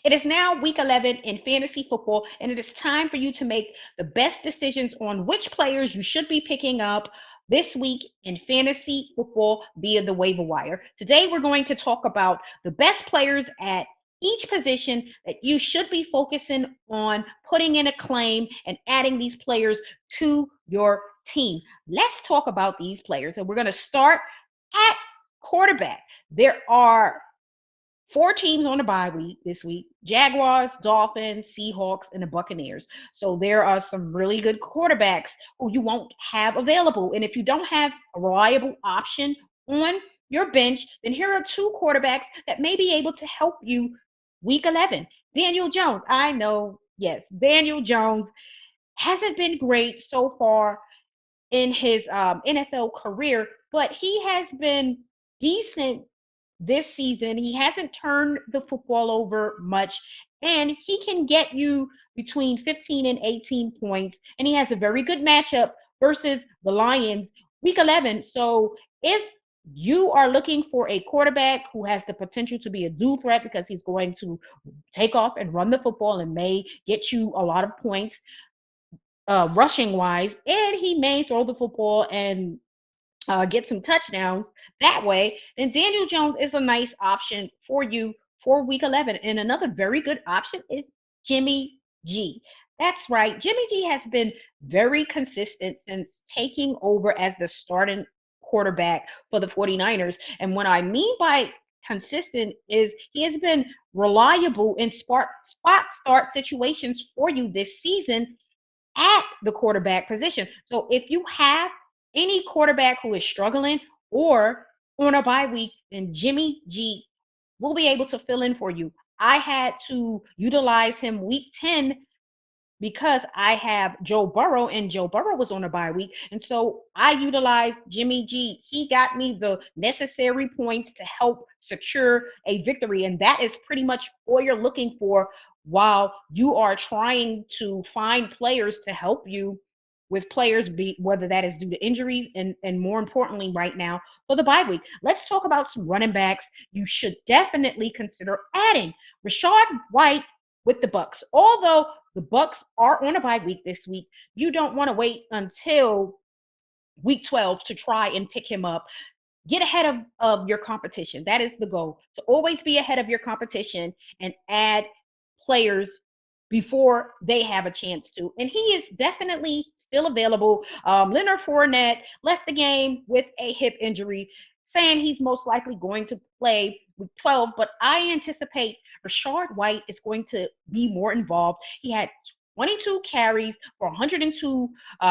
It is now week 11 in fantasy football, and it is time for you to make the best decisions on which players you should be picking up this week in fantasy football via the waiver wire. Today, we're going to talk about the best players at each position that you should be focusing on putting in a claim and adding these players to your team. Let's talk about these players, and we're going to start at quarterback. There are four teams on the bye week this week: Jaguars, Dolphins, Seahawks, and the Buccaneers. So there are some really good quarterbacks who you won't have available. And if you don't have a reliable option on your bench, then here are two quarterbacks that may be able to help you week 11. Daniel Jones. I know, yes, Daniel Jones hasn't been great so far in his NFL career, but he has been decent this season. He hasn't turned the football over much, and he can get you between 15 and 18 points. And he has a very good matchup versus the Lions week 11. So if you are looking for a quarterback who has the potential to be a dual threat because he's going to take off and run the football and may get you a lot of points rushing wise, and he may throw the football and get some touchdowns that way, then Daniel Jones is a nice option for you for week 11. And another very good option is Jimmy G. That's right. Jimmy G has been very consistent since taking over as the starting quarterback for the 49ers. And what I mean by consistent is he has been reliable in spot start situations for you this season at the quarterback position. So if you have any quarterback who is struggling or on a bye week, then Jimmy G will be able to fill in for you. I had to utilize him week 10 because I have Joe Burrow, and Joe Burrow was on a bye week. And so I utilized Jimmy G. He got me the necessary points to help secure a victory. And that is pretty much all you're looking for while you are trying to find players to help you with players, whether that is due to injuries and more importantly right now for the bye week. Let's talk about some running backs you should definitely consider adding. Rashad White with the Bucks. Although the Bucks are on a bye week this week, you don't want to wait until week 12 to try and pick him up. Get ahead of your competition. That is the goal, to always be ahead of your competition and add players before they have a chance to. And he is definitely still available. Leonard Fournette left the game with a hip injury, saying he's most likely going to play week 12, but I anticipate Rashard White is going to be more involved. He had 22 carries for 102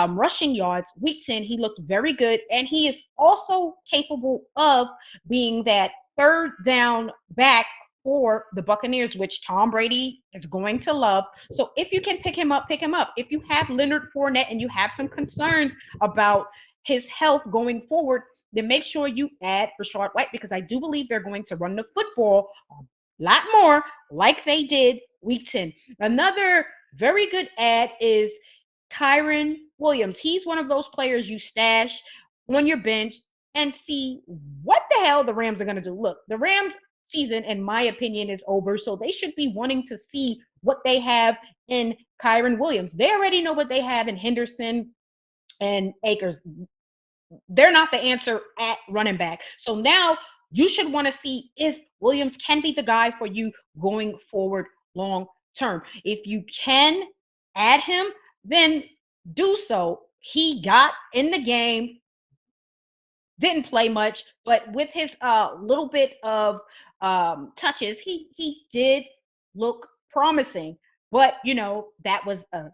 rushing yards. Week 10, he looked very good, and he is also capable of being that third down back for the Buccaneers, which Tom Brady is going to love. So if you can pick him up, pick him up. If you have Leonard Fournette and you have some concerns about his health going forward, then make sure you add Rashard White, because I do believe they're going to run the football a lot more like they did week 10. Another very good ad is Kyren Williams. He's one of those players you stash on your bench and see what the hell the Rams are going to do. Look, the Rams season, in my opinion, is over, so they should be wanting to see what they have in Kyren Williams. They already know what they have in Henderson and Akers. They're not the answer at running back. So now you should want to see if Williams can be the guy for you going forward long term. If you can add him, then do so. He got in the game, didn't play much, but with his little bit of touches, he did look promising. But that was a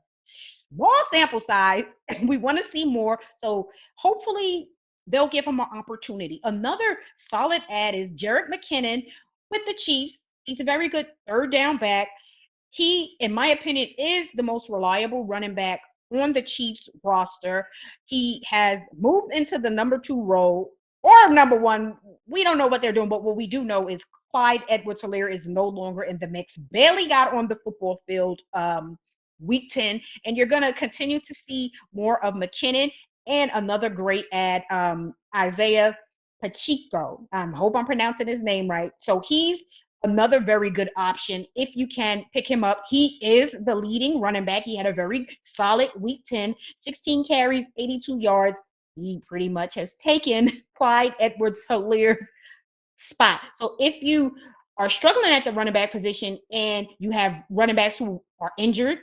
small sample size, and we want to see more. So hopefully they'll give him an opportunity. Another solid add is Jerick McKinnon with the Chiefs. He's a very good third down back. He, in my opinion, is the most reliable running back on the Chiefs roster. He has moved into the number 2 role, or number 1. We don't know what they're doing, but what we do know is Clyde Edwards-Helaire is no longer in the mix. Barely got on the football field week 10, and you're going to continue to see more of McKinnon. And another great ad, Isaiah Pacheco. I hope I'm pronouncing his name right. So he's another very good option if you can pick him up. He is the leading running back. He had a very solid week 10, 16 carries, 82 yards. He pretty much has taken Clyde Edwards-Hilaire's spot. So if you are struggling at the running back position and you have running backs who are injured,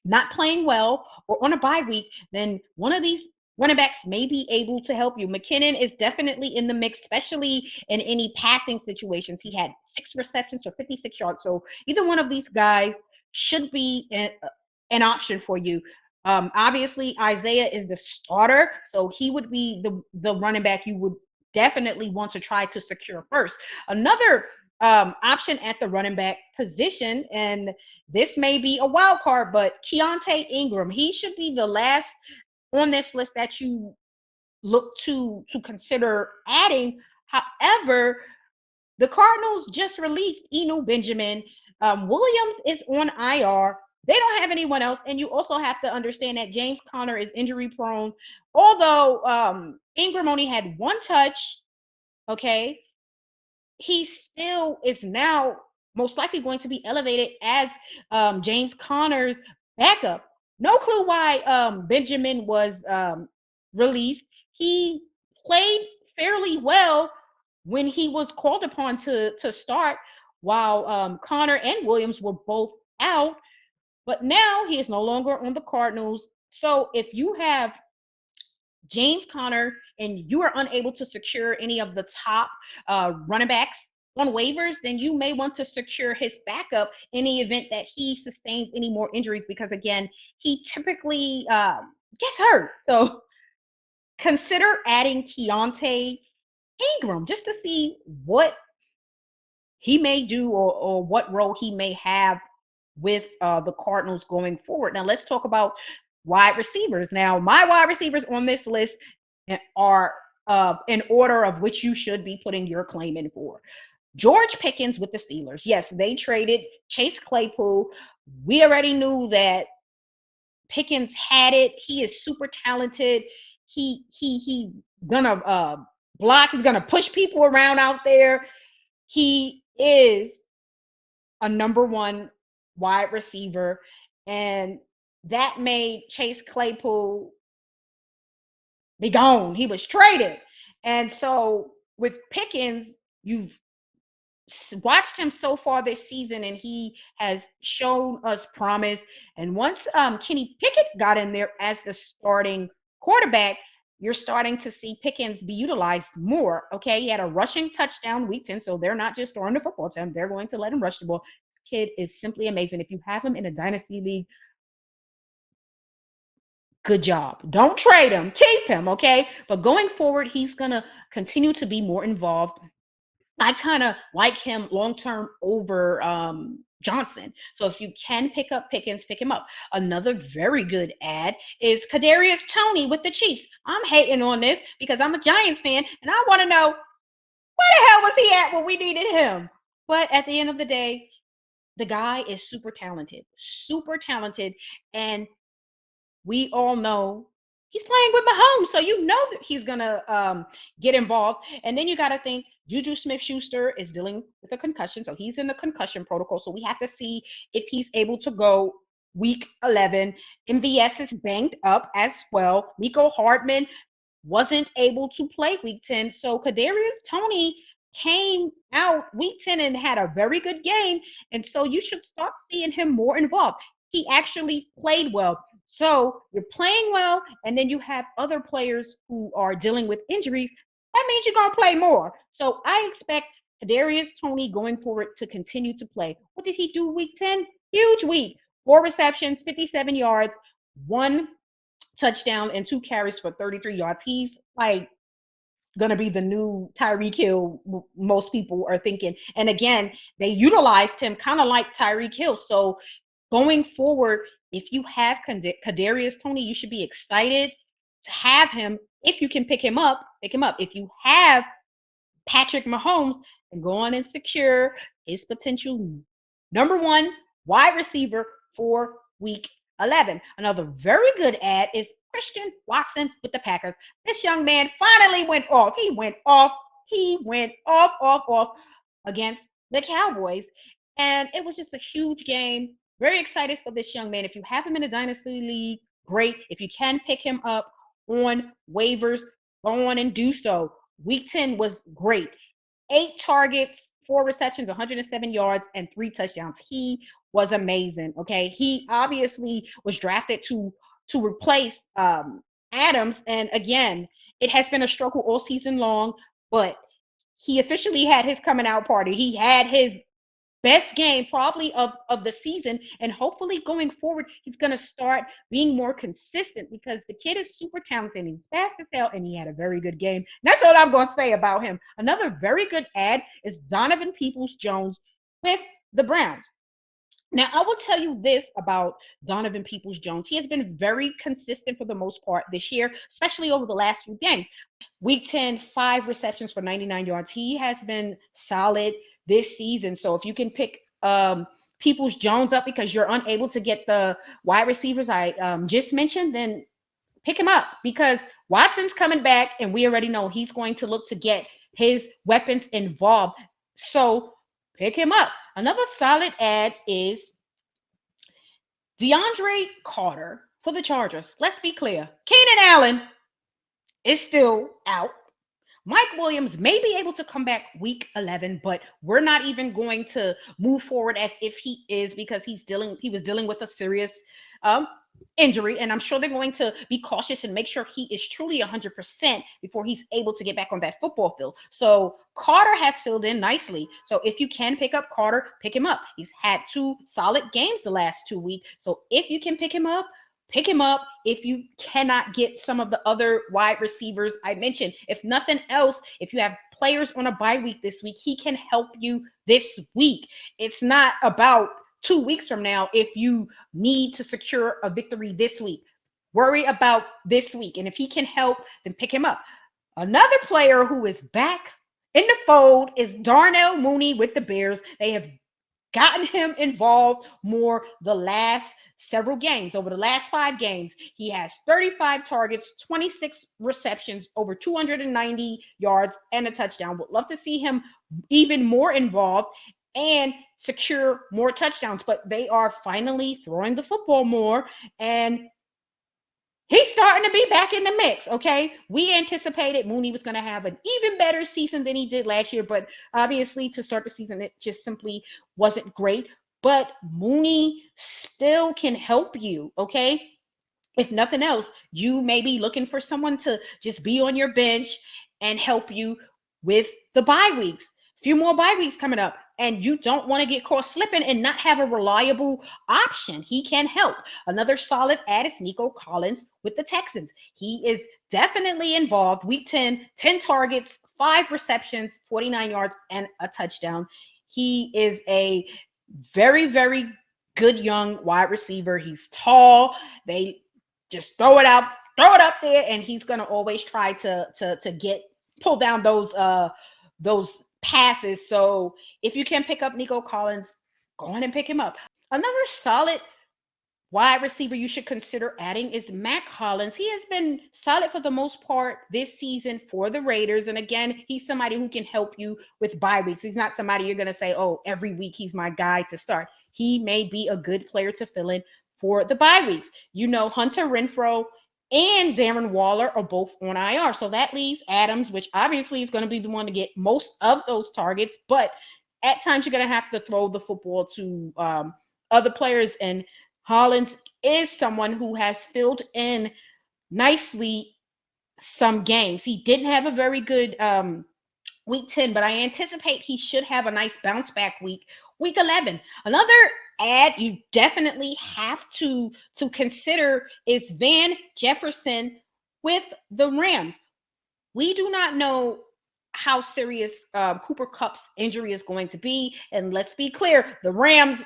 not playing well, or on a bye week, then one of these running backs may be able to help you. McKinnon is definitely in the mix, especially in any passing situations. He had 6 receptions for 56 yards. So either one of these guys should be an option for you. Obviously, Isaiah is the starter, so he would be the running back you would definitely want to try to secure first. Another option at the running back position, and this may be a wild card, but Keontae Ingram, he should be the last on this list that you look to consider adding. However, the Cardinals just released Eno Benjamin. Williams is on IR. They don't have anyone else, and you also have to understand that James Conner is injury prone. Although Ingram only had 1 touch, okay, he still is now most likely going to be elevated as James Conner's backup. No clue why Benjamin was released. He played fairly well when he was called upon to start, while Connor and Williams were both out. But now he is no longer on the Cardinals. So if you have James Conner and you are unable to secure any of the top running backs on waivers, then you may want to secure his backup in the event that he sustains any more injuries, because again, he typically gets hurt. So consider adding Keontae Ingram just to see what he may do, or what role he may have with the Cardinals going forward. Now let's talk about wide receivers. Now my wide receivers on this list are in order of which you should be putting your claim in for. George Pickens with the Steelers. Yes, they traded Chase Claypool. We already knew that Pickens had it. He is super talented. He's gonna block. He's gonna push people around out there. He is a number one wide receiver, and that made Chase Claypool be gone. He was traded. And so with Pickens, you've watched him so far this season, and he has shown us promise. And once Kenny Pickett got in there as the starting quarterback, you're starting to see Pickens be utilized more. Okay, he had a rushing touchdown week 10, so they're not just throwing the football to him, they're going to let him rush the ball. This kid is simply amazing. If you have him in a dynasty league, good job. Don't trade him, keep him. Okay, but going forward, he's gonna continue to be more involved. I kind of like him long term over Johnson. So if you can pick up Pickens, pick him up. Another very good ad is Kadarius Toney with the Chiefs. I'm hating on this because I'm a Giants fan and I want to know, where the hell was he at when we needed him? But at the end of the day, the guy is super talented, and we all know he's playing with Mahomes, so you know that he's gonna get involved. And then you got to think Juju Smith-Schuster is dealing with a concussion, so he's in the concussion protocol. So we have to see if he's able to go week 11. MVS is banged up as well. Nico Hardman wasn't able to play week 10. So Kadarius Toney came out week 10 and had a very good game. And so you should start seeing him more involved. He actually played well. So you're playing well, and then you have other players who are dealing with injuries. That means you're going to play more. So I expect Kadarius Toney going forward to continue to play. What did he do week 10? Huge week. 4 receptions, 57 yards, 1 touchdown, and 2 carries for 33 yards. He's like going to be the new Tyreek Hill, most people are thinking. And again, they utilized him kind of like Tyreek Hill. So going forward, if you have Kadarius Toney, you should be excited to have him. If you can pick him up, pick him up. If you have Patrick Mahomes, and go on and secure his potential number 1 wide receiver for week 11. Another very good ad is Christian Watson with the Packers. This young man finally went off. He went off against the Cowboys. And it was just a huge game. Very excited for this young man. If you have him in a dynasty league, great. If you can pick him up on waivers, go on and do so. Week 10 was great. 8 targets, 4 receptions, 107 yards, and 3 touchdowns. He was amazing. Okay. He obviously was drafted to replace Adams. And again, it has been a struggle all season long, but he officially had his coming out party. He had his best game probably of the season, and hopefully going forward he's going to start being more consistent because the kid is super talented. He's fast as hell, and he had a very good game. That's all I'm going to say about him. Another very good ad is Donovan Peoples-Jones with the Browns. Now, I will tell you this about Donovan Peoples-Jones. He has been very consistent for the most part this year, especially over the last few games. Week 10, 5 receptions for 99 yards. He has been solid this season. So if you can pick Peoples-Jones up because you're unable to get the wide receivers I just mentioned, then pick him up because Watson's coming back, and we already know he's going to look to get his weapons involved. So pick him up. Another solid ad is DeAndre Carter for the Chargers. Let's be clear. Keenan Allen is still out. Mike Williams may be able to come back week 11, but we're not even going to move forward as if he is because he was dealing with a serious injury, and I'm sure they're going to be cautious and make sure he is truly 100% before he's able to get back on that football field. So Carter has filled in nicely. So if you can pick up Carter, pick him up. He's had 2 solid games the last 2 weeks. So if you can pick him up, pick him up. If you cannot get some of the other wide receivers I mentioned, if nothing else, if you have players on a bye week this week, he can help you this week. It's not about 2 weeks from now if you need to secure a victory this week. Worry about this week. And if he can help, then pick him up. Another player who is back in the fold is Darnell Mooney with the Bears. They have gotten him involved more the last several games. Over the last 5 games, he has 35 targets, 26 receptions, over 290 yards, and a touchdown. Would love to see him even more involved and secure more touchdowns, but they are finally throwing the football more, and he's starting to be back in the mix. Okay. We anticipated Mooney was going to have an even better season than he did last year, but obviously to start the season, it just simply wasn't great. But Mooney still can help you. Okay. If nothing else, you may be looking for someone to just be on your bench and help you with the bye weeks. A few more bye weeks coming up, and you don't want to get caught slipping and not have a reliable option. He can help. Another solid add is Nico Collins with the Texans. He is definitely involved. Week 10, 10 targets, 5 receptions, 49 yards, and a touchdown. He is a very, very good young wide receiver. He's tall. They just throw it up there, and he's going to always try to pull down those passes. So if you can pick up Nico Collins, go on and pick him up. Another solid wide receiver you should consider adding is Mac Hollins. He has been solid for the most part this season for the Raiders. And again, he's somebody who can help you with bye weeks. He's not somebody you're going to say, oh, every week he's my guy to start. He may be a good player to fill in for the bye weeks. You know, Hunter Renfrow and Darren Waller are both on IR. So that leaves Adams, which obviously is going to be the one to get most of those targets. But at times you're going to have to throw the football to other players. And Hollins is someone who has filled in nicely some games. He didn't have a very good week 10, but I anticipate he should have a nice bounce back week 11. Another ad you definitely have to consider is Van Jefferson with the Rams. We do not know how serious Cooper Kupp's injury is going to be, and let's be clear, the Rams,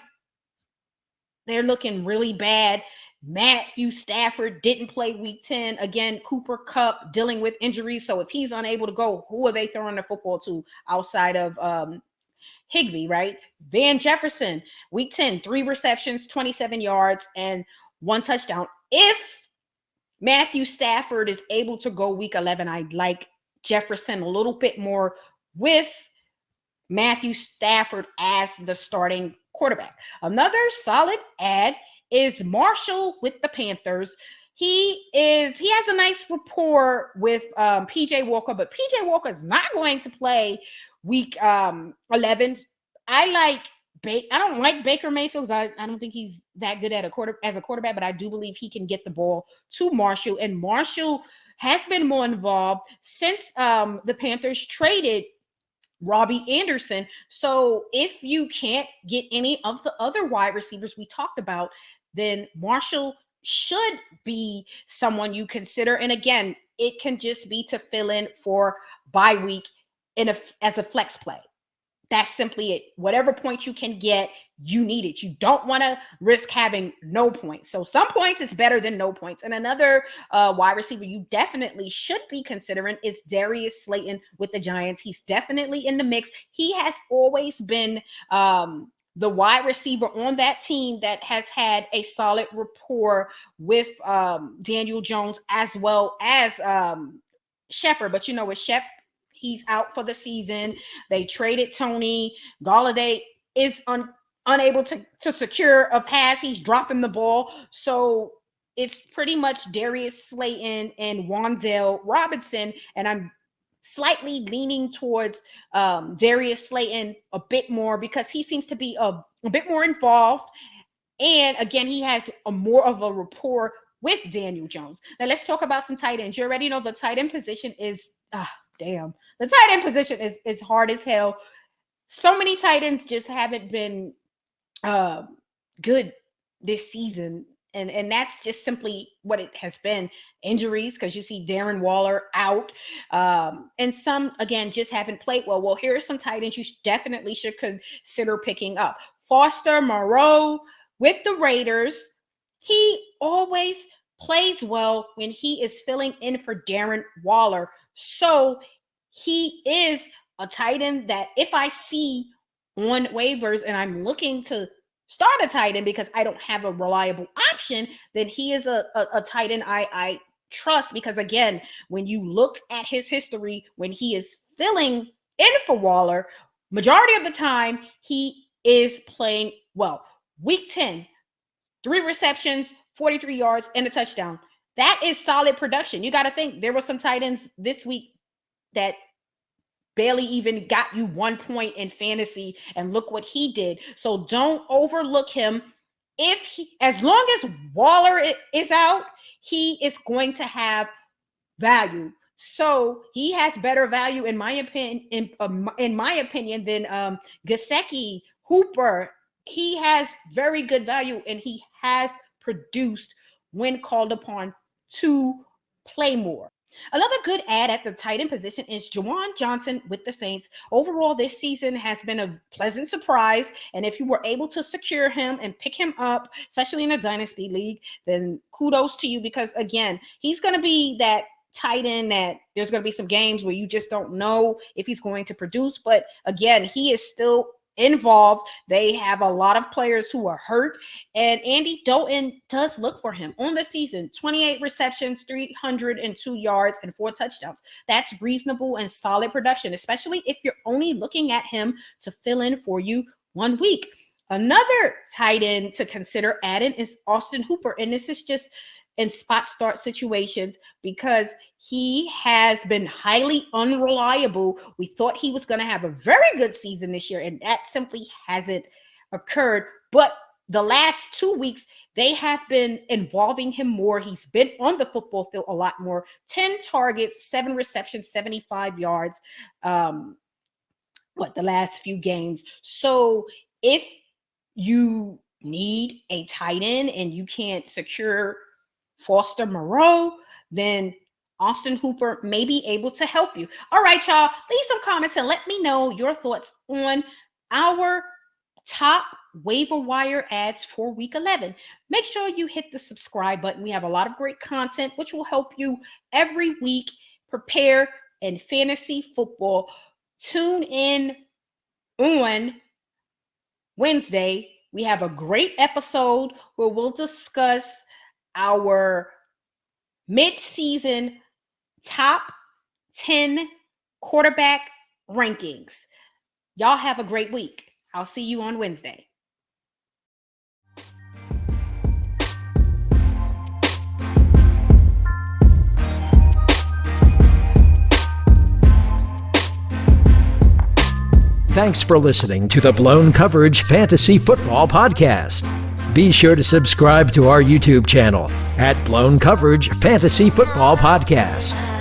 they're looking really bad. Matthew Stafford didn't play week 10. Again, Cooper Kupp dealing with injuries. So if he's unable to go, who are they throwing the football to outside of Higbee, right? Van Jefferson, week 10, 3 receptions, 27 yards, and 1 touchdown. If Matthew Stafford is able to go week 11, I'd like Jefferson a little bit more with Matthew Stafford as the starting quarterback. Another solid add is Marshall with the Panthers. He has a nice rapport with PJ Walker, but PJ Walker is not going to play week 11. I don't like Baker Mayfield. I don't think he's that good at as a quarterback, but I do believe he can get the ball to Marshall, and Marshall has been more involved since the Panthers traded Robbie Anderson. So if you can't get any of the other wide receivers we talked about, then Marshall should be someone you consider. And again, it can just be to fill in for bye week as a flex play. That's simply it. Whatever points you can get, you need it. You don't want to risk having no points. So some points is better than no points. And another wide receiver you definitely should be considering is Darius Slayton with the Giants. He's definitely in the mix. He has always been the wide receiver on that team that has had a solid rapport with Daniel Jones as well as Shepard. But with Shep, he's out for the season. They traded Tony. Golladay is unable to secure a pass. He's dropping the ball. So it's pretty much Darius Slayton and Wan'Dale Robinson. And I'm slightly leaning towards Darius Slayton a bit more because he seems to be a bit more involved. And again, he has more of a rapport with Daniel Jones. Now let's talk about some tight ends. You already know the tight end position is the tight end position is hard as hell. So many tight ends just haven't been good this season. And that's just simply what it has been. Injuries, because you see Darren Waller out. And some, again, just haven't played well. Well, here are some tight ends you definitely should consider picking up. Foster Moreau with the Raiders. He always plays well when he is filling in for Darren Waller. So he is a tight end that if I see on waivers and I'm looking to start a tight end because I don't have a reliable option, then he is a tight end I trust, because again, when you look at his history, when he is filling in for Waller, majority of the time he is playing well. Week 10, 3 receptions, 43 yards, and a touchdown. That is solid production. You got to think there were some tight ends this week that barely even got you 1 point in fantasy, and look what he did. So don't overlook him. As long as Waller is out, he is going to have value. So he has better value in my opinion, than Gesicki, Hooper. He has very good value, and he has produced when called upon to play more. Another good add at the tight end position is Juwan Johnson with the Saints. Overall, this season has been a pleasant surprise. And if you were able to secure him and pick him up, especially in a dynasty league, then kudos to you, because again, he's going to be that tight end that there's going to be some games where you just don't know if he's going to produce. But again, he is still involved. They have a lot of players who are hurt, and Andy Dalton does look for him on the season. 28 receptions, 302 yards, and 4 touchdowns. That's reasonable and solid production, especially if you're only looking at him to fill in for you 1 week. Another tight end to consider adding is Austin Hooper, and this is just in spot start situations because he has been highly unreliable. We thought he was going to have a very good season this year, and that simply hasn't occurred. But the last 2 weeks, they have been involving him more. He's been on the football field a lot more. 10 targets, 7 receptions, 75 yards, the last few games. So if you need a tight end and you can't secure Foster Moreau, then Austin Hooper may be able to help you. All right, y'all, leave some comments and let me know your thoughts on our top waiver wire ads for week 11. Make sure you hit the subscribe button. We have a lot of great content which will help you every week prepare in fantasy football. Tune in on Wednesday. We have a great episode where we'll discuss our mid-season top 10 quarterback rankings. Y'all have a great week. I'll see you on Wednesday. Thanks for listening to the Blown Coverage Fantasy Football Podcast. Be sure to subscribe to our YouTube channel at Blown Coverage Fantasy Football Podcast.